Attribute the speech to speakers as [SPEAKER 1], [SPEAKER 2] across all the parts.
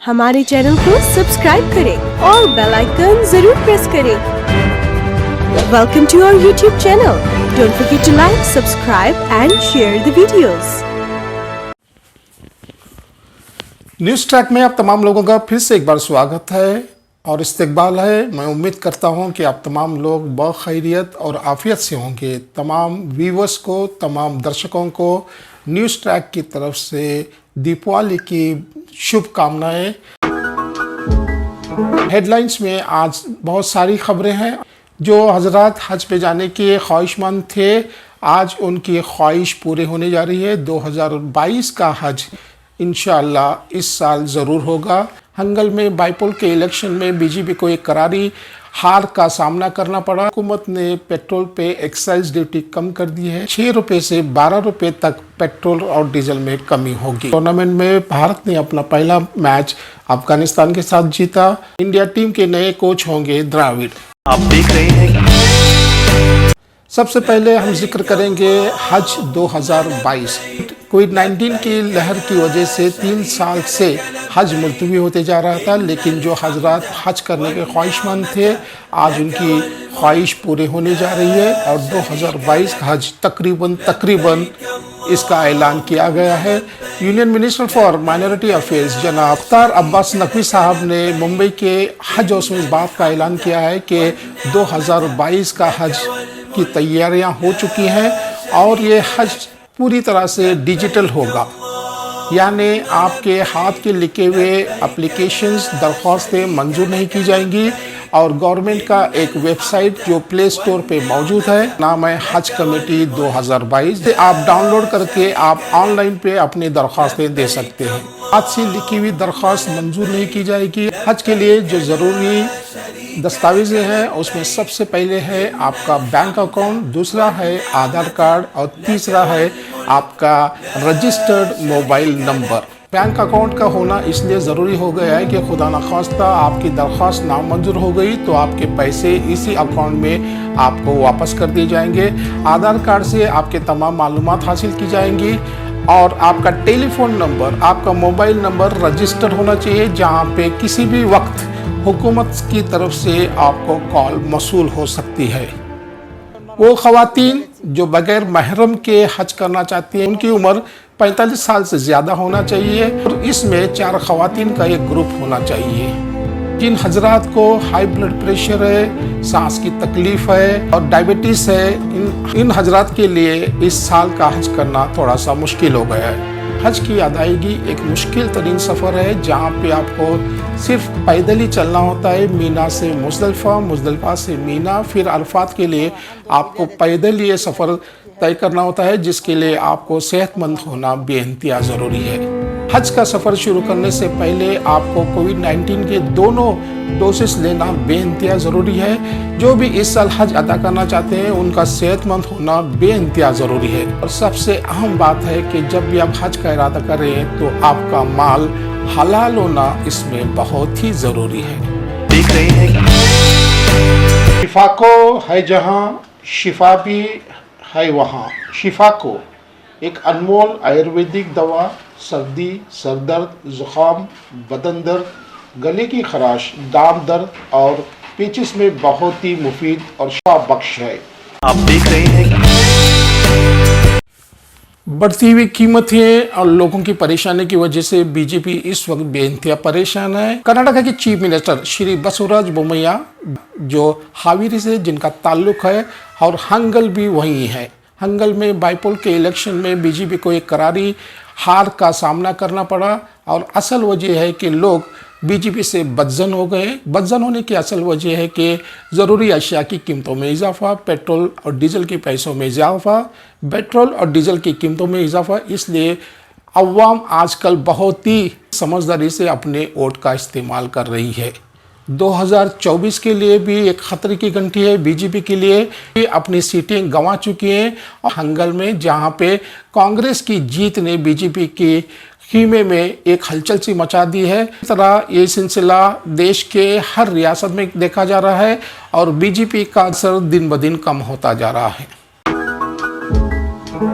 [SPEAKER 1] हमारे चैनल को सब्सक्राइब करें और बेल आइकन जरूर प्रेस करें। Welcome to our YouTube channel. Don't forget to like, subscribe and share the videos.
[SPEAKER 2] News track में आप तमाम लोगों का फिर से एक बार स्वागत है और इस्तकबाल है। मैं उम्मीद करता हूं कि आप तमाम लोग बखैरियत और आफियत से होंगे। तमाम व्यूवर्स को, तमाम दर्शकों को न्यूज़ ट्रैक की तरफ से दीपावली की शुभकामनाएं। हेडलाइंस में आज बहुत सारी खबरें हैं। जो हजरात हज पे जाने के ख्वाहिशमंद थे, आज उनकी ख्वाहिश पूरे होने जा रही है। 2022 का हज इंशाअल्लाह इस साल ज़रूर होगा। हंगल में बाईपोल के इलेक्शन में बीजेपी को एक करारी हार का सामना करना पड़ा। हुकूमत ने पेट्रोल पे एक्साइज ड्यूटी कम कर दी है। 6 रुपये से 12 रुपये तक पेट्रोल और डीजल में कमी होगी। टूर्नामेंट में भारत ने अपना पहला मैच अफगानिस्तान के साथ जीता। इंडिया टीम के नए कोच होंगे द्रविड़।
[SPEAKER 3] आप देख रहे हैं।
[SPEAKER 2] सबसे पहले हम जिक्र करेंगे हज 2022। कोविड-19 की लहर की वजह से 3 साल से हज मुलतवी होते जा रहा था, लेकिन जो हजरात हज करने के ख्वाहिशमंद थे, आज उनकी ख्वाहिश पूरे होने जा रही है और 2022 का हज तकरीबन इसका ऐलान किया गया है। Union minister for minority affairs जनाब मुख्तार अब्बास नकवी साहब ने मुंबई के हज हाउस में इस बात का ऐलान किया है कि 2022 का हज की तैयारियां हो चुकी हैं और ये हज पूरी तरह से डिजिटल होगा, यानी आपके हाथ के लिखे हुए एप्लीकेशंस, दरख्वास्तें मंजूर नहीं की जाएंगी और गवर्नमेंट का एक वेबसाइट जो प्ले स्टोर पे मौजूद है, नाम है हज कमेटी 2022 से आप डाउनलोड करके आप ऑनलाइन पे अपनी दरख्वास्तें दे सकते हैं। हाथ से लिखी हुई दरख्वास्त मंजूर नहीं की जाएगी। हज के लिए जो ज़रूरी दस्तावेज़ें हैं उसमें सबसे पहले है आपका बैंक अकाउंट, दूसरा है आधार कार्ड और तीसरा है आपका registered mobile number. Bank account का होना इसलिए ज़रूरी हो गया है कि खुदा न खास्ता आपकी दरख्वास्त नामंजूर हो गई तो आपके पैसे इसी अकाउंट में आपको वापस कर दिए जाएंगे। आधार कार्ड से आपके तमाम मालूमात हासिल की जाएंगी और आपका टेलीफोन नंबर, आपका मोबाइल नंबर रजिस्टर होना चाहिए, जहाँ पे किसी भी वक्त हुकूमत की तरफ से आपको कॉल मौसूल हो सकती है। वो ख़वातीन जो बगैर महरम के हज करना चाहती हैं, उनकी उम्र 45 साल से ज़्यादा होना चाहिए और इसमें 4 ख़वातीन का एक ग्रुप होना चाहिए। जिन हजरात को हाई ब्लड प्रेशर है, सांस की तकलीफ़ है और डायबिटीज़ है, इन हजरात के लिए इस साल का हज करना थोड़ा सा मुश्किल हो गया है। हज की अदायगी एक मुश्किल तरीन सफ़र है, जहाँ पे आपको सिर्फ पैदल ही चलना होता है। मीना से मुज़दलिफ़ा, मुज़दलिफ़ा से मीना, फिर अरफात के लिए आपको पैदल ये सफ़र तय करना होता है, जिसके लिए आपको सेहतमंद होना बेइंतहा ज़रूरी है। हज का सफ़र शुरू करने से पहले आपको कोविड-19 के दोनों डोसेस लेना बेइंतहा ज़रूरी है। जो भी इस साल हज अदा करना चाहते हैं उनका सेहतमंद होना बेइंतहा ज़रूरी है। और सबसे अहम बात है कि जब भी आप हज का इरादा कर रहे हैं तो आपका माल हलाल होना इसमें बहुत ही ज़रूरी है।
[SPEAKER 3] देख रहे हैं।
[SPEAKER 2] शिफा को है जहाँ, शिफा भी है वहाँ। शिफा को एक अनमोल आयुर्वेदिक दवा सर्दी, सरदर्द, ज़ुकाम, बदन दर्द, गले की खराश, दाम दर्द और पेचिस में बहुत ही मुफीद और शिफा बख्श है।
[SPEAKER 3] आप देख रहे हैं।
[SPEAKER 2] बढ़ती हुई कीमतें और लोगों की परेशानी की वजह से बीजेपी इस वक्त बेइंतहा परेशान है। कर्नाटक के चीफ मिनिस्टर श्री बसवराज बोम्मैया जो हावेरी से जिनका ताल्लुक है और हंगल भी वहीं है। हंगल में बाईपोल के इलेक्शन में बीजेपी को एक करारी हार का सामना करना पड़ा और असल वजह है कि लोग बीजेपी से बदजन हो गए। बदजन होने की असल वजह है कि ज़रूरी अशिया की कीमतों में इजाफा, पेट्रोल और डीजल के पैसों में इजाफा, पेट्रोल और डीजल की कीमतों में इजाफा, इसलिए अवाम आजकल बहुत ही समझदारी से अपने वोट का इस्तेमाल कर रही है। 2024 के लिए भी एक खतरे की घंटी है बीजेपी के लिए। अपनी सीटें गंवा चुकी हैं और हंगल में जहां पे कांग्रेस की जीत ने बीजेपी के खीमे में एक हलचल सी मचा दी है। इस तरह ये सिलसिला देश के हर रियासत में देखा जा रहा है और बीजेपी का असर दिन ब दिन कम होता जा रहा है।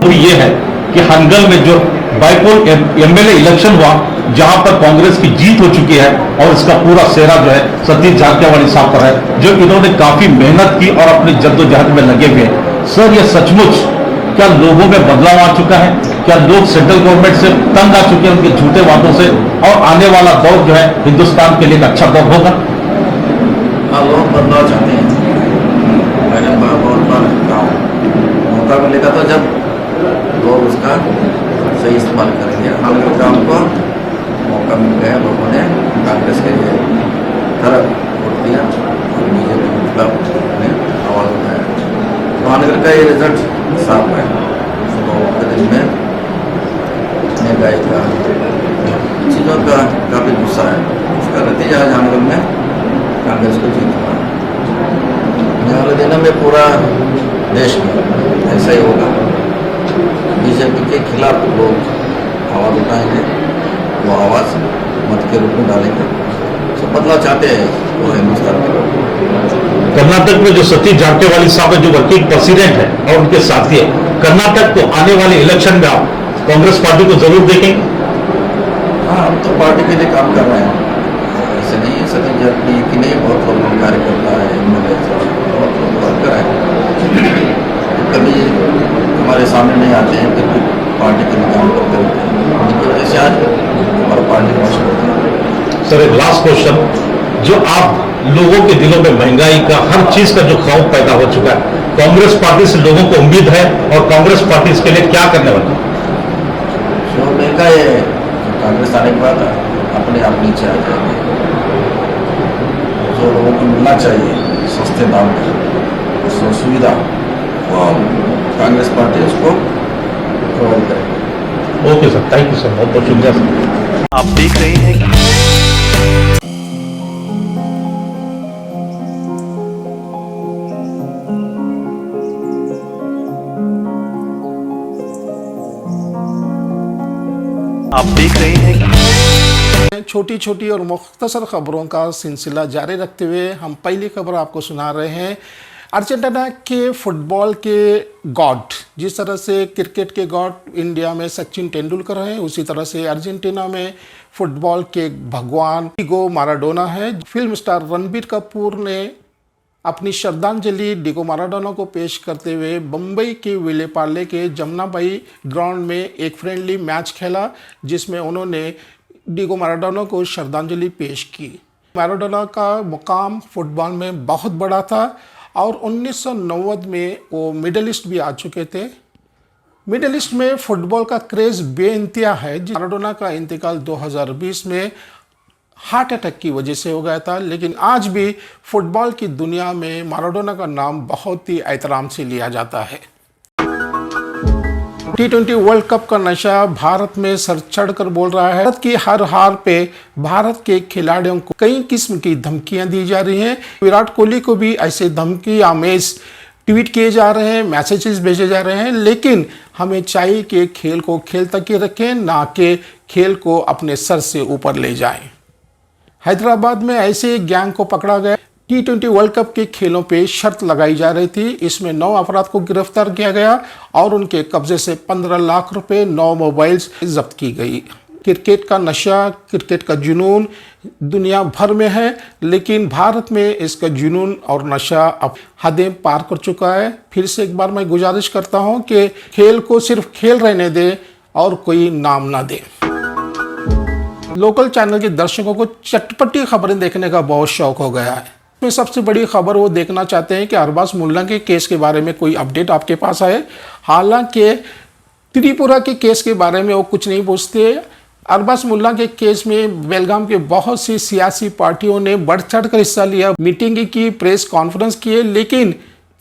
[SPEAKER 4] तो ये है कि हंगल में जो बाइपोल एमएलए इलेक्शन हुआ जहां पर कांग्रेस की जीत हो चुकी है और इसका पूरा सेहरा जो है सतीश झारकियावाली साहब पर है, जो इन्होंने काफी मेहनत की और अपनी जद्दोजहद में लगे हुए हैं। सर, ये सचमुच क्या लोगों में बदलाव आ चुका है? क्या लोग सेंट्रल गवर्नमेंट से तंग आ चुके हैं उनके झूठे वादों से, और आने वाला दौर जो है हिंदुस्तान के लिए एक अच्छा दौर होगा?
[SPEAKER 5] हाँ, लोग बदलाव चाहते हैं। मैंने बहुत बार कहा, मौका मिलेगा तो जब लोग उसका सही इस्तेमाल करेंगे। हालांकि काम को मौका मिल गया, लोगों ने कांग्रेस के लिए तरफ वोट दिया और बीजेपी के खिलाफ ने आवाज़ उठाया। महानगर का ये रिजल्ट साफ है। सुबह के दिन में महंगाई का चीज़ों का काफ़ी गुस्सा है, उसका नतीजा महानगर में कांग्रेस को जीत हुआ। आने वाले दिनों में पूरा देश में ऐसा ही होगा। बीजेपी के खिलाफ लोग आवाज़ उठाएंगे, वो आवाज़ मत के रूप में डालेंगे। तो बदलाव चाहते हैं पूरे हिंदुस्तान के लोग।
[SPEAKER 4] कर्नाटक में जो सतीश झारकियावाली साहब है, जो वर्किंग प्रेसिडेंट है और उनके साथी है, कर्नाटक को आने वाले इलेक्शन में आप कांग्रेस पार्टी को जरूर देखेंगे?
[SPEAKER 5] हाँ, हम तो पार्टी के लिए काम कर रहे हैं। ऐसे नहीं है सतीश झारकियावाली की नहीं, बहुत लोग कार्यकर्ता है, एमएलए बहुत लोग वर्कर है, कभी हमारे सामने नहीं आते हैं, फिर भी पार्टी के लिए काम करते रहते हैं। उनकी वजह से आज हमारा पार्टी मशहूर होती है।
[SPEAKER 4] सर, एक लास्ट क्वेश्चन, जो आप लोगों के दिलों में महंगाई का, हर चीज का जो खौफ पैदा हो चुका है, कांग्रेस पार्टी से लोगों को उम्मीद है और कांग्रेस पार्टी इसके लिए क्या करने वाली है?
[SPEAKER 5] जो महंगाई है, जो कांग्रेस आने के बाद अपने आप नीचे आ जाएगी। जो लोगों को मिलना चाहिए सस्ते दाम में सुविधा, वो कांग्रेस पार्टी उसको प्रोवाइड करेगी।
[SPEAKER 4] Okay sir, thank you sir, बहुत बहुत शुक्रिया सर।
[SPEAKER 3] आप देख रहे हैं आप देख रहे हैं
[SPEAKER 2] छोटी छोटी और मुख्तसर खबरों का सिलसिला जारी रखते हुए हम पहली खबर आपको सुना रहे हैं। अर्जेंटीना के फुटबॉल के गॉड, जिस तरह से क्रिकेट के गॉड इंडिया में सचिन तेंदुलकर हैं, उसी तरह से अर्जेंटीना में फुटबॉल के भगवान डिगो माराडोना है। फिल्म स्टार रणबीर कपूर ने अपनी श्रद्धांजलि डिगो माराडोना को पेश करते हुए बम्बई के विलेपार्ले के जमुनाबाई ग्राउंड में एक फ्रेंडली मैच खेला, जिसमें उन्होंने डिगो माराडोना को श्रद्धांजलि पेश की। माराडोना का मुकाम फुटबॉल में बहुत बड़ा था और 1990 में वो मिडल ईस्ट भी आ चुके थे। मिडल ईस्ट में फुटबॉल का क्रेज़ बेइंतहा है। माराडोना का इंतकाल 2020 में हार्ट अटैक की वजह से हो गया था, लेकिन आज भी फुटबॉल की दुनिया में माराडोना का नाम बहुत ही एहतराम से लिया जाता है। T20 वर्ल्ड कप का नशा भारत में सर चढ़कर बोल रहा है। भारत की हर हार पे भारत के खिलाड़ियों को कई किस्म की धमकियां दी जा रही हैं। विराट कोहली को भी ऐसे धमकी आमेज ट्वीट किए जा रहे हैं, मैसेजेस भेजे जा रहे हैं, लेकिन हमें चाहिए कि खेल को खेल तक ही रखें, ना कि खेल को अपने सर से ऊपर ले जाएं। हैदराबाद में ऐसे एक गैंग को पकड़ा गया। T20 वर्ल्ड कप के खेलों पे शर्त लगाई जा रही थी। इसमें 9 अपराध को गिरफ्तार किया गया और उनके कब्जे से 15 लाख रुपए, 9 मोबाइल्स जब्त की गई। क्रिकेट का नशा, क्रिकेट का जुनून दुनिया भर में है, लेकिन भारत में इसका जुनून और नशा अब हदें पार कर चुका है। फिर से एक बार मैं गुजारिश करता हूं कि खेल को सिर्फ खेल रहने दें और कोई नाम ना दें। लोकल चैनल के दर्शकों को चटपटी खबरें देखने का बहुत शौक हो गया है। में सबसे बड़ी खबर वो देखना चाहते हैं कि अरबाज मुल्ला के केस के बारे में कोई अपडेट आपके पास आए। हालांकि त्रिपुरा के केस के बारे में वो कुछ नहीं पूछते। अरबाज मुल्ला के केस में बेलगाम के बहुत सी सियासी पार्टियों ने बढ़ चढ़ कर हिस्सा लिया, मीटिंग की, प्रेस कॉन्फ्रेंस किए, लेकिन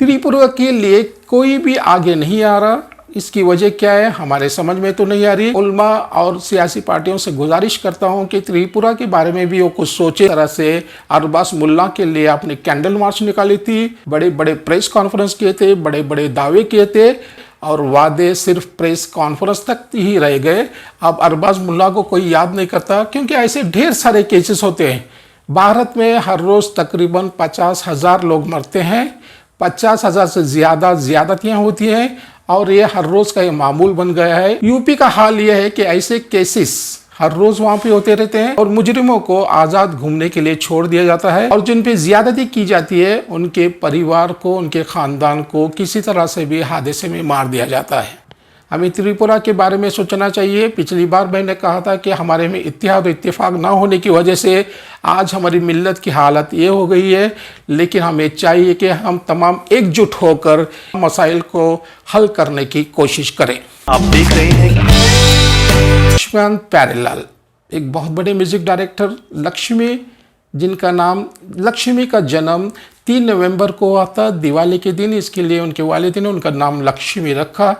[SPEAKER 2] त्रिपुरा के लिए कोई भी आगे नहीं आ रहा। इसकी वजह क्या है हमारे समझ में तो नहीं आ रही। उल्मा और सियासी पार्टियों से गुजारिश करता हूं कि त्रिपुरा के बारे में भी वो कुछ सोचे। तरह से अरबाज मुल्ला के लिए आपने कैंडल मार्च निकाली थी, बड़े बड़े प्रेस कॉन्फ्रेंस किए थे, बड़े बड़े दावे किए थे और वादे सिर्फ प्रेस कॉन्फ्रेंस तक ही रह गए। अब अरबाज मुल्ला को कोई याद नहीं करता, क्योंकि ऐसे ढेर सारे केसेस होते हैं। भारत में हर रोज तकरीबन 50,000 लोग मरते हैं, 50,000 से ज़्यादा ज़्यादतियाँ होती हैं और ये हर रोज का ये मामूल बन गया है। यूपी का हाल ये है कि ऐसे केसेस हर रोज वहां पे होते रहते हैं और मुजरिमों को आजाद घूमने के लिए छोड़ दिया जाता है और जिन पे ज्यादती की जाती है उनके परिवार को, उनके खानदान को किसी तरह से भी हादसे में मार दिया जाता है। हमें त्रिपुरा के बारे में सोचना चाहिए। पिछली बार मैंने कहा था कि हमारे में इत्तेहाद और इत्तेफाक ना होने की वजह से आज हमारी मिल्लत की हालत ये हो गई है, लेकिन हमें चाहिए कि हम तमाम एकजुट होकर मसाइल को हल करने की कोशिश करें।
[SPEAKER 3] आप देख रहे हैं
[SPEAKER 2] लक्ष्मण प्यारेलाल एक बहुत बड़े म्यूजिक डायरेक्टर, लक्ष्मी जिनका नाम, लक्ष्मी का जन्म 3 नवंबर को हुआ था, दिवाली के दिन। इसके लिए उनके वालिद ने उनका नाम लक्ष्मी रखा।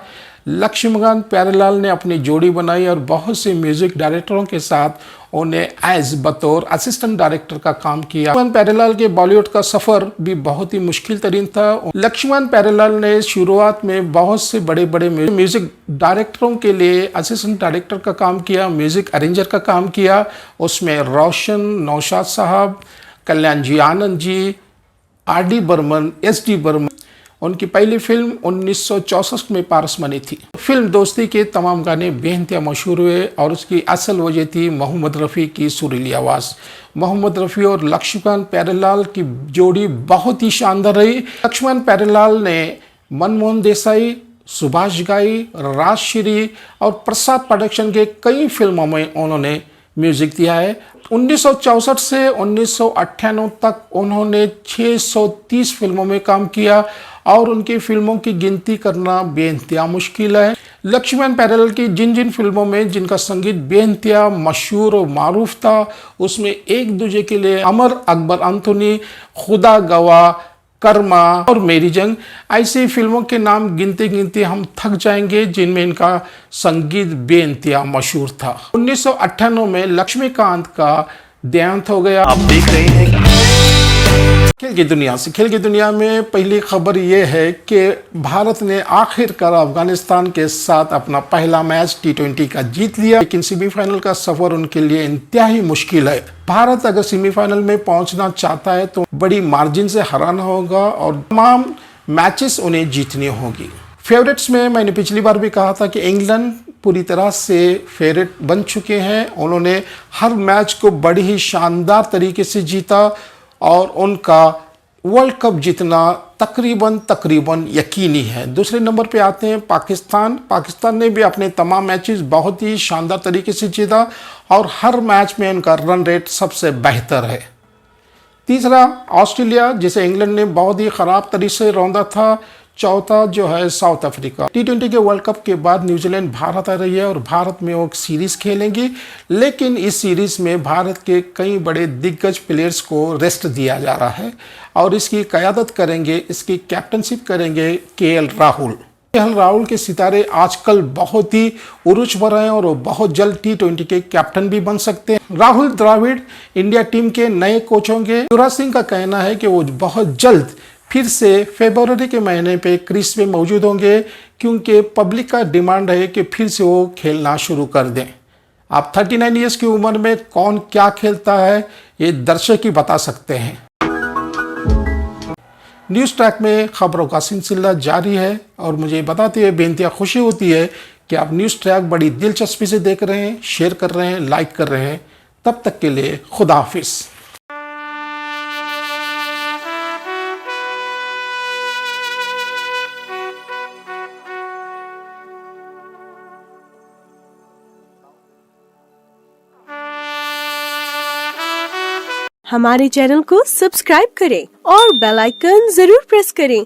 [SPEAKER 2] लक्ष्मीकांत प्यारेलाल ने अपनी जोड़ी बनाई और बहुत से म्यूजिक डायरेक्टरों के साथ उन्हें एज बतौर असिस्टेंट डायरेक्टर का काम किया। लक्ष्मण प्यारेलाल के बॉलीवुड का सफर भी बहुत ही मुश्किल तरीन था। लक्ष्मण प्यारेलाल ने शुरुआत में बहुत से बड़े बड़े म्यूजिक डायरेक्टरों के लिए असिस्टेंट डायरेक्टर का काम किया, म्यूजिक अरेंजर का काम किया। उसमें रोशन, नौशाद साहब, कल्याण जी आनंद जी, आर.डी. बर्मन, एस.डी. बर्मन। उनकी पहली फिल्म 1964 में पारस बनी थी। फिल्म दोस्ती के तमाम गाने बेहद मशहूर हुए और उसकी असल वजह थी मोहम्मद रफ़ी की सुरीली आवाज़। मोहम्मद रफ़ी और लक्ष्मण प्यारेलाल की जोड़ी बहुत ही शानदार रही। लक्ष्मण प्यारेलाल ने मनमोहन देसाई, सुभाष घई, राजश्री और प्रसाद प्रोडक्शन के कई फिल्मों में उन्होंने म्यूजिक दिया है। 1964 से 1998 तक उन्होंने 630 फिल्मों में काम किया और उनकी फिल्मों की गिनती करना बेइंतहा मुश्किल है। लक्ष्मण प्यारेलाल की जिन जिन फिल्मों में जिनका संगीत बेइंतहा मशहूर और मारूफ था, उसमें एक दूजे के लिए अमर, अकबर एंथोनी, खुदा गवाह, कर्मा और मेरी जंग ऐसी फिल्मों के नाम गिनते गिनते हम थक जाएंगे जिनमें इनका संगीत बेइंतहा मशहूर था। 1998 में लक्ष्मीकांत का देहांत हो गया।
[SPEAKER 3] आप देख रहे हैं
[SPEAKER 2] खेल की दुनिया से। खेल की दुनिया में पहली खबर यह है कि भारत ने आखिरकार अफगानिस्तान के साथ अपना पहला मैच T20 का जीत लिया, लेकिन सेमीफाइनल का सफर उनके लिए इंतहाई मुश्किल है। भारत अगर सेमीफाइनल में पहुंचना चाहता है तो बड़ी मार्जिन से हराना होगा और तमाम मैचेस उन्हें जीतनी होगी। फेवरेट्स में मैंने पिछली बार भी कहा था कि इंग्लैंड पूरी तरह से फेवरेट बन चुके हैं। उन्होंने हर मैच को बड़ी ही शानदार तरीके से जीता और उनका वर्ल्ड कप जीतना तकरीबन यकीनी है। दूसरे नंबर पे आते हैं पाकिस्तान। पाकिस्तान ने भी अपने तमाम मैचेस बहुत ही शानदार तरीके से जीता और हर मैच में उनका रन रेट सबसे बेहतर है। तीसरा ऑस्ट्रेलिया, जिसे इंग्लैंड ने बहुत ही ख़राब तरीके से रौंदा था। चौथा जो है साउथ अफ्रीका। T20 के वर्ल्ड कप के बाद न्यूजीलैंड भारत आ रही है और भारत में वो सीरीज़ खेलेंगी, लेकिन इस सीरीज़ में भारत के कई बड़े दिग्गज प्लेयर्स को रेस्ट दिया जा रहा है और इसकी क़यादत करेंगे, इसकी कैप्टनशिप करेंगे KL राहुल। KL राहुल के सितारे आजकल बहुत ही उरूज पर हैं और वो बहुत जल्द T20 के कैप्टन भी बन सकते हैं। राहुल द्रविड़ इंडिया टीम के नए कोच होंगे। युवराज सिंह का कहना है कि वो बहुत जल्द फिर से फरवरी के महीने पे क्रीज में मौजूद होंगे, क्योंकि पब्लिक का डिमांड है कि फिर से वो खेलना शुरू कर दें। आप 39 ईयर्स की उम्र में कौन क्या खेलता है ये दर्शक ही बता सकते हैं। न्यूज़ ट्रैक में खबरों का सिलसिला जारी है और मुझे बताते हुए बेइंतहा खुशी होती है कि आप न्यूज़ ट्रैक बड़ी दिलचस्पी से देख रहे हैं, शेयर कर रहे हैं, लाइक कर रहे हैं। तब तक के लिए खुदा हाफिज़।
[SPEAKER 1] हमारे चैनल को सब्सक्राइब करें और बेल आइकन जरूर प्रेस करें।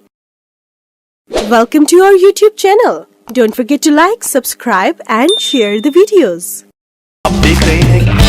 [SPEAKER 1] Welcome to our YouTube channel. Don't forget to like, subscribe and share the videos.
[SPEAKER 3] आप देख रहे हैं